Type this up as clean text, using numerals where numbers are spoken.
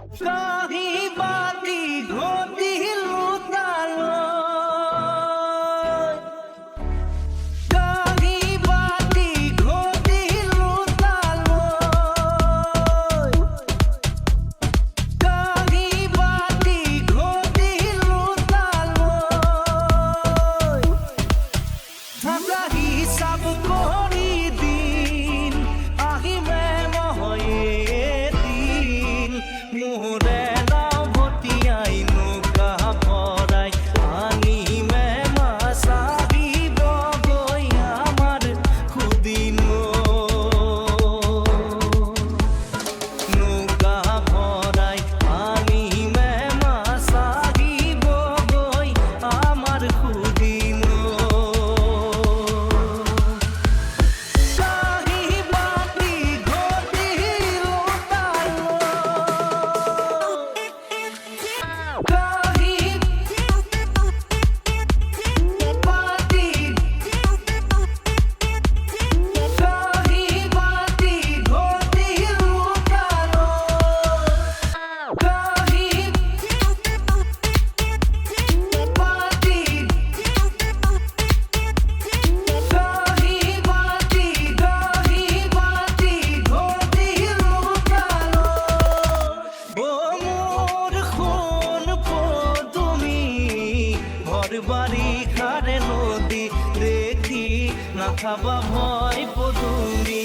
কাহি বাতি ঘটিল তালো কাহি বাতি ঘটিল তালো কাহি বাতি ঘটিল তালো ঠান্ডা হিসাব করি দিন আহিমে মহয়ে দিন মোরে নাও ভতিয়াই নৌকা পরাই আনিমে মাসাহিব গই আমার খুদিন নৌকা ভরাই আনিমে মাসাহিব গই আমার খুদিন কাহি বাতি ঘটিল তালো কাহি বাতি কাহি বাতি ঘটিল তালো কাহি বাতি কাহি বাতি ঘটিল তালো ও মোর খুন পদুমি ঘর বাড়ি খারে নদী দেখি না খাবা ভয় পদুমি